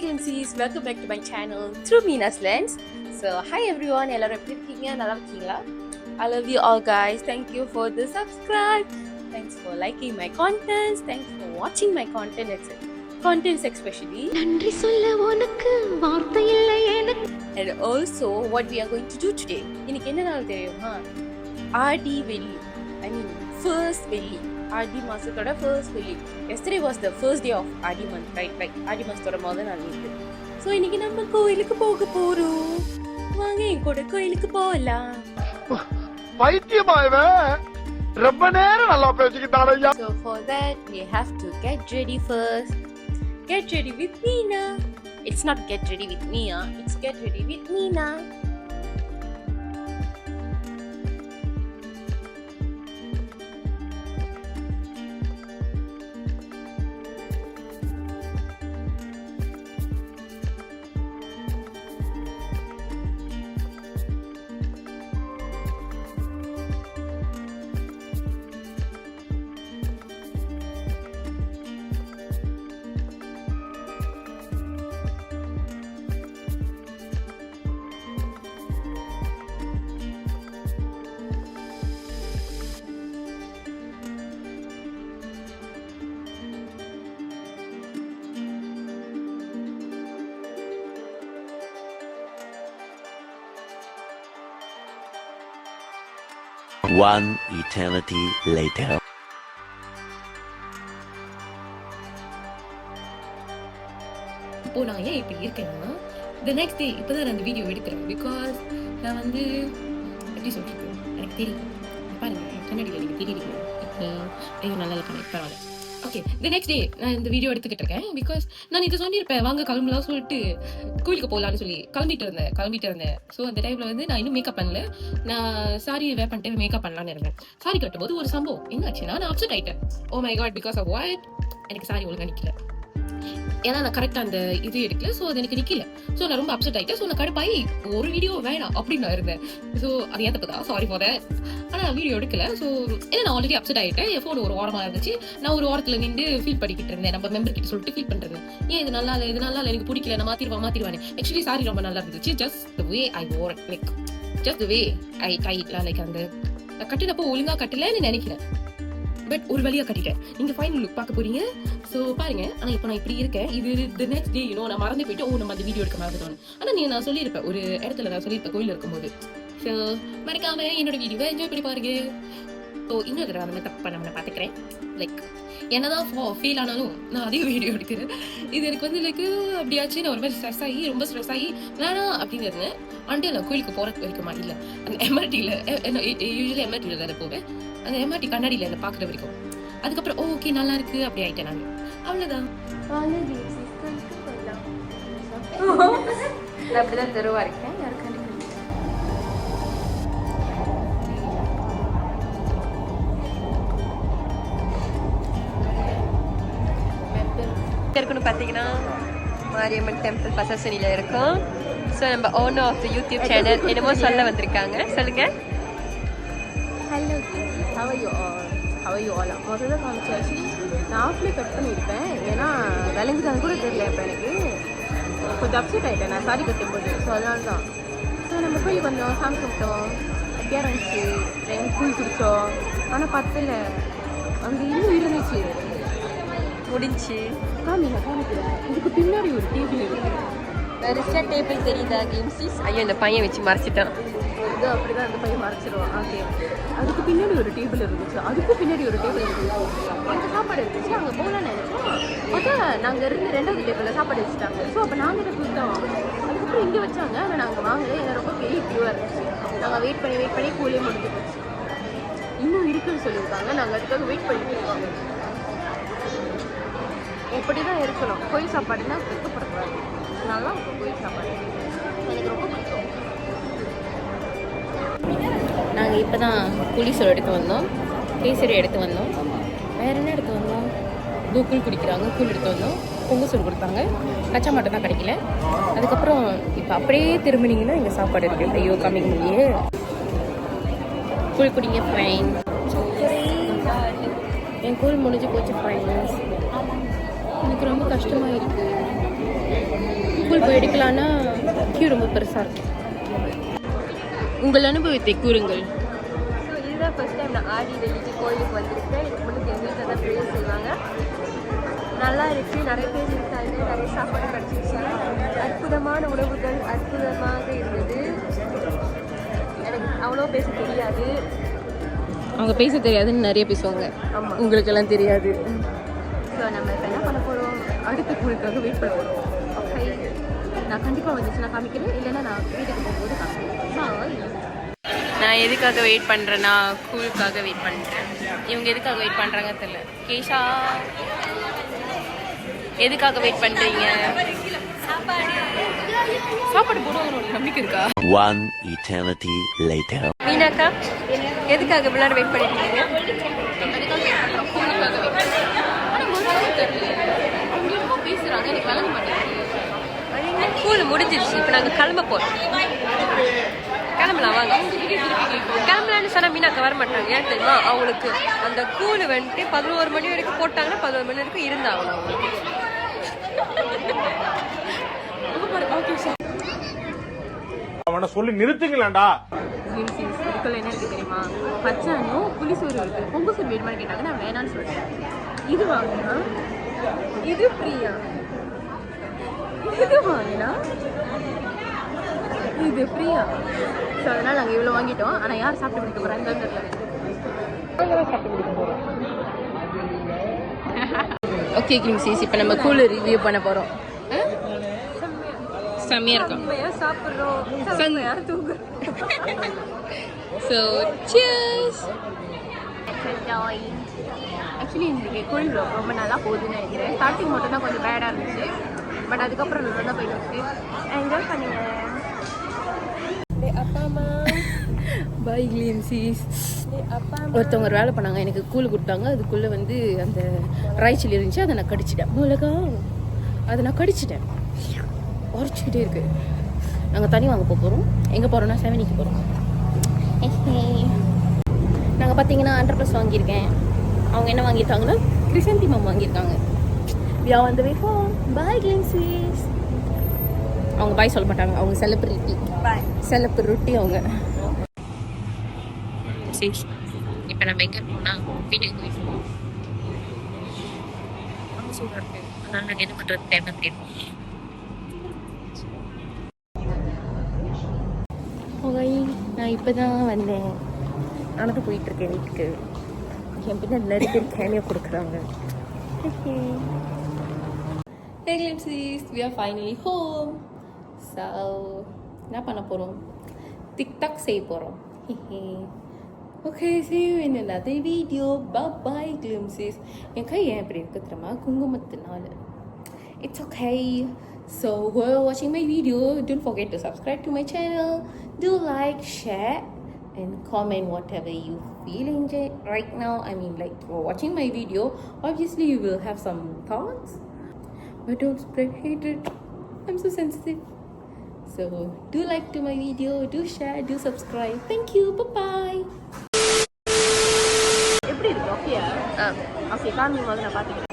Glimpsies, welcome back to my channel through Meena's Lens. So hi everyone, எல்லாரும் எப்படி இருக்கீங்க? நல்லா இருக்கீங்களா? I love you all guys. Thank you for the subscribe. Thanks for liking my contents. Thanks for watching my contents especially. நன்றி சொல்ல உனக்கு வார்த்தை இல்லை எனக்கு. And also what we are going to do today. இன்னைக்கு என்ன நாள் தெரியுமா? ஆடி வெள்ளி. I mean first வெள்ளி. ஆடி மாசத்தோட ஃபர்ஸ்ட் வெள்ளி. Yesterday was the first day of Aadi month, right? Like ஆடி மாசத்தோட முதல் நாள் இது. ஸோ இன்னைக்கு நம்ம கோயிலுக்கு போக போறோம். வாங்க என் கூட கோயிலுக்கு போகலாம். பைத்தியமாயவே ரொம்ப நேரம் நல்லா பேசிக்கிட்டாரையா. So for that we have to get ready first. Get ready with Meena. It's not get ready with Mia. It's get ready with Meena. One eternity later. இப்போ நான் ஏன் இப்படி இருக்கேன்னா த நெக்ஸ்ட் டே இப்போ தான் நான் அந்த வீடியோ எடுக்கிறேன். பிகாஸ் நான் வந்து எப்படி சொல்கிறது எனக்கு தெரியும். பாருங்க கண்ணாடியில் நீங்கள் தெரியுறீங்க. ஐயோ நல்லா இருக்கேன் பரவாயில்ல. ஓகே த நெக்ஸ்ட் டே நான் இந்த வீடியோ எடுத்துக்கிட்டு இருக்கேன். பிகாஸ் நான் இதை சொல்லியிருப்பேன் வாங்க கிளம்பலாம் சொல்லிட்டு கோயிலுக்கு போகலான்னு சொல்லி கிளம்பிட்டு இருந்தேன். ஸோ அந்த டைமில் வந்து நான் இன்னும் மேக்கப் பண்ணல. நான் சாரி வேர் பண்ணிட்டு மேக்கப் பண்ணலான்னு இருந்தேன். சாரி கட்டும்போது ஒரு சம்பவம் என்ன ஆச்சுன்னா நான் அப்செட் ஆகிட்டேன். Oh my god because of what எனக்கு சாரி ஒழுங்காக நிற்கல. ஏன்னா நான் கரெக்டாக அந்த இது எடுக்கல. ஸோ அது எனக்கு நிற்கல. ஸோ நான் ரொம்ப அப்செட் ஆகிட்டேன். ஸோ நான் கடுப்பாயி ஒரு வீடியோ வேணாம் அப்படின்னு நான் இருந்தேன். ஸோ அது ஏன் தப்பு தான், சாரி ஃபார் தட். ஆனால் நான் வீடியோ எடுக்கல. ஸோ ஏன்னா நான் ஆல்ரெடி அப்செட் ஆகிட்டேன். என் ஃபோன் ஒரு ஓரமாக இருந்துச்சு. நான் ஒரு ஓரத்தில் நின்று ஃபீல் பண்ணிக்கிட்டு இருந்தேன். நம்ம மெம்பர் கிட்ட சொல்லிட்டு ஃபீல் பண்ணுறேன். ஏன் இது நல்லா இல்லை எனக்கு பிடிக்கல, நான் மாற்றிடுவேன். ஆக்சுவலி சாரி ரொம்ப நல்லா இருந்துச்சு. Just the way I wore like just the way I டைட்லாம் லைக் அந்த கட்டினப்போ ஒழுங்காக கட்டலன்னு நினைக்கிறேன். பட் ஒரு வழியாக கட்டிட்டேன். நீங்கள் ஃபைனல் லுக் பார்க்க போறீங்க. ஸோ பாருங்க. ஆனால் இப்போ நான் இப்படி இருக்கேன். இது த நெக்ஸ்ட் டே நான் மறந்து போயிட்டு நம்ம அந்த வீடியோ எடுக்க மறந்துட்டோம். ஆனால் நான் சொல்லியிருப்பேன் ஒரு இடத்துல நான் சொல்லியிருப்பேன் கோயில் இருக்கும்போது. ஸோ மறக்காம என்னோட வீடியோவை என்ஜாய் பண்ணி பாருங்க. ஸோ இன்னொரு தடவை அந்த மாதிரி தப்பு பண்ண நான் பார்த்துக்கிறேன். லைக் என்னதான் ஃபெயில் ஆனாலும் நான் அதே வீடியோ எடுக்கிறேன். இது எனக்கு வந்து லைக் அப்படியாச்சு நான் ஒரு மாதிரி ரொம்ப ஸ்ட்ரெஸ் ஆகி வேணாம் அப்படின்னு இருந்தேன். அண்டு நான் கோயிலுக்கு போகிறது வரைக்குமா இல்லை அந்த எம்ஆர்டியில் யூஸ்வலி எம்ஆர்டியில் தானே போவேன். அந்த எம்ஆர்டி கண்ணாடியில் என்னை பார்க்குற வரைக்கும். அதுக்கப்புறம் ஓகே நல்லா இருக்கு அப்படி ஆகிட்டேன் நான். அவ்வளோதான். நான் அப்படிதான் தெருவா இருக்கேன். யாருக்காண்டி இருக்குன்னு பார்த்தீங்கன்னா மாரியம்மன் டெம்பிள் பசசனியில் இருக்கும். ஸோ நம்ம owner of the YouTube channel என்னமோ சொல்ல வந்திருக்காங்க. சொல்லுங்க. ஹலோ ஹவையோ ஆலா முதல்ல காமிச்சு ஆக்சுவலி நான் ஆஃப்லேயே கட் பண்ணியிருப்பேன். ஏன்னா விளைஞ்சிட்டாங்க கூட தெரியல. இப்போ எனக்கு கொஞ்சம் அப்செட் ஆகிட்டேன் நான் சாரி கட்டும்போது. ஸோ அதனால தான். ஸோ நம்ம போய் வந்தோம், சாமி கும்பிட்டோம், ஹாப்பியாக இருந்துச்சு. கூழ் குடித்தோம். ஆனால் பத்தில் அங்கே இன்னும் இருந்துச்சு. முடிஞ்சு காமிக்கிறேன். இதுக்கு பின்னாடி ஒரு டேபிள் இருக்கு. பெருசாக டேபிள் தெரியுதா கேம்ஸிஸ்? ஐயோ இந்த பையன் வச்சு மறைச்சிட்டான். இது அப்படிதான் அந்த பையன் மறைச்சிடுவான். ஓகே அதுக்கு பின்னாடி ஒரு டேபிள் இருந்துச்சு. அதுக்கும் பின்னாடி ஒரு டேபிள் இருந்துச்சு. அங்கே சாப்பாடு இருந்துச்சு. அங்கே போகலான்னு நினைச்சோம். அதான் நாங்கள் இருந்து ரெண்டாவது டேபிளில் சாப்பாடு வச்சுட்டாங்க. ஸோ அப்போ நாங்கள் இதை கொடுத்தோம். அதுக்கப்புறம் இங்கே வச்சாங்க. ஆனால் நாங்கள் வாங்கலை. ஏன்னா ரொம்ப பெரிய க்யூவாக இருந்துச்சு. நாங்கள் வெயிட் பண்ணி கூலியே முடிஞ்சு போச்சு. இன்னும் இருக்குன்னு சொல்லியிருக்காங்க. நாங்கள் அதுக்காக வெயிட் பண்ணிட்டு இருக்கோம். இப்படி தான் இருக்கணும். கோயில் சாப்பாடுனா வெக்கப்படக்கூடாது. நல்லா இருக்கும் கோயில் சாப்பாடு. எனக்கு ரொம்ப பிடிக்கும். நாங்கள் இப்போ தான் புளிசோறு எடுத்து வந்தோம், கேசரி எடுத்து வந்தோம், வேறு என்ன எடுத்து வந்தோம், கூழ் குடிக்கிறாங்க, கூழ் எடுத்து வந்தோம், பொங்கல் சோறு கொடுத்தாங்க. கச்சா மட்டும் தான் கிடைக்கல. அதுக்கப்புறம் இப்போ அப்படியே திரும்பினீங்கன்னா இங்கே சாப்பாடு இருக்குது. ஐயோ கம்மிங் இல்லையே. கூழ் குடிங்க ஃப்ரெண்ட். என் கூழ் முடிஞ்சு போச்சு ஃப்ரெண்ட்ஸ். எனக்கு ரொம்ப கஷ்டமாக இருக்குது. இப்போ எடுக்கலான்னா கியூ ரொம்ப பெருசாக இருக்கும். உங்கள் அனுபவத்தை கூறுங்கள். ஸோ இதுதான் ஃபர்ஸ்ட் டைம் நான் ஆடி வெள்ளிக்கு கோயிலுக்கு வந்திருக்கேன். இதுக்கு முன்னாடி எங்கள் வீட்டில் தான் ப்ரேயர் செய்வாங்க. நல்லா இருக்குது, நிறைய பேர் இருக்காங்க, நிறைய சாப்பாடு கிடச்சிச்சு, அற்புதமான உணவுகள் அற்புதமாக இருந்தது. எனக்கு அவ்வளோ பேச தெரியாது. அவங்க பேச தெரியாதுன்னு நிறைய பேசுவாங்க. ஆமாம். உங்களுக்கெல்லாம் தெரியாது. ஸோ நம்ம இப்போ என்ன பண்ண போகிறோம், அடுத்த கூழுக்காக வெயிட் பண்ண போகிறோம். ஓகே, நான் கண்டிப்பாக வந்துச்சு நான் காமிக்கிறேன், இல்லைன்னா நான் வீட்டுக்கு போகும்போது காமிக்கிறேன். நான் எதுக்காக வெயிட் பண்ணுறேன்னா கூழுக்காக வெயிட் பண்ணுறேன். இவங்க எதுக்காக வெயிட் பண்ணுறாங்க தெரியல. கேஷா எதுக்காக வெயிட் பண்ணுறீங்க? சாப்பாடு போடுவாங்க நம்பிக்கை இருக்கா? One eternity later. மீனாக்கா எதுக்காக இவ்வளோ நேரம் வெயிட் பண்ணிட்டு இருக்கீங்க? பேசுகிறாங்க, எனக்கு வழங்க மாட்டேங்குது. கூழ் முடிஞ்சிருச்சு, இப்போ நாங்கள் கிளம்ப போகிறோம். கிளம்பலாம் வாங்க. கிளம்பலான்னு சொன்னால் மீனாக்கா வர மாட்டாங்க. ஏன் தெரியுமா, அவங்களுக்கு அந்த கூழ் வந்துட்டு 11 மணி வரைக்கும் போட்டாங்கன்னா 11 மணி வரைக்கும் இருந்தாங்க அவங்களுக்கு. அவனை சொல்லி நிறுத்துங்களேன்டா. இதுக்குள்ள என்ன இருக்கு தெரியுமா? பச்சானும் புளிசோறு இருக்கு. பொங்கு சோறு வேணுமான்னு கேட்டாங்க, நான் வேணான்னு சொல்லிட்டேன். இது வாங்கினா இது ஃப்ரீயா, இது வாங்கினா இது ஃப்ரீயா. ஸோ அதனால் நாங்கள் இவ்வளோ வாங்கிட்டோம். ஆனால் யார் சாப்பிட்டு முடிக்க போகிறாங்க தெரியல. ஓகே கிங்ஸிஸ், இப்போ நம்ம கூழ் ரிவ்யூ பண்ண போகிறோம். செம்மையாக இருக்கும். செம்மையாக சாப்பிட்றோம், செம்மையாக தூங்குறோம். So cheers. ஆக்சுவலி இன்றைக்கி கூழ் ரொம்ப நல்லா போகுதுன்னு நினைக்கிறேன். ஸ்டார்டிங் மட்டும் தான் கொஞ்சம் பேடாக இருந்துச்சு, பட் அதுக்கப்புறம் நல்லா தான் போயிட்டு இருக்கு. என்ஜாய் பண்ணுங்க. அப்பா அம்மா பை கிளின்சிஸ். அப்பா ஒருத்தவங்க ஒரு வேலை பண்ணாங்க, எனக்கு கூழ் கொடுத்தாங்க. அதுக்குள்ளே வந்து அந்த ராய்ச்சல் இருந்துச்சு, அதை நான் கடிச்சிட்டேன். மிளகா அதை நான் கடிச்சிட்டேன், உரைச்சிக்கிட்டே இருக்கு. நாங்கள் தண்ணி வாங்க போகிறோம். எங்கே போகிறோம்னா 7 போகிறோம். நாங்கள் பார்த்தீங்கன்னா 100+ வாங்கியிருக்கேன். அவங்க என்ன வாங்கியிருக்காங்கன்னா கிரிசந்திமம் வாங்கியிருக்காங்க. We are on the way home. Bye கிளின்சிஸ். அவங்க பாய் சொல்ல மாட்டாங்க, அவங்க செலிப்ரிட்டி. செலிப்ரிட்டி அவங்க. இப்போ நம்ம எங்கே போனால் வீட்டுக்கு போயிடுவோம். அவங்க சொல்கிறாங்க, அதனால் நாங்கள் என்ன பண்ணுறது தேவை தெரியும். ஓகே, நான் இப்போ தான் வந்தேன். நடந்து போயிட்டுருக்கேன் வீட்டுக்கு. என் பின்னாடி நிறைய பேர் கேமியா கொடுக்குறாங்க. Hey glimpses, we are finally home. So, என்ன பண்ண போகிறோம்? டிக்டாக் செய்ய போகிறோம். Okay, see you in another video. Bye glimpses. என் கை ஏன் இப்படி இருக்கு தெரியுமா? குங்குமத்தினால. It's okay. So, whoever watching my video, don't forget to subscribe to my channel. Do like, share, and comment whatever you feeling right now. I mean, like you're watching my video, obviously you will have some thoughts, but don't spread hatred. I'm so sensitive. So do like to my video, do share, do subscribe. Thank you. Bye bye. எப்படி இருக்கு? ஓகேயா? Okay, காமி முதல்ல நான் பார்த்துக்கிறேன்.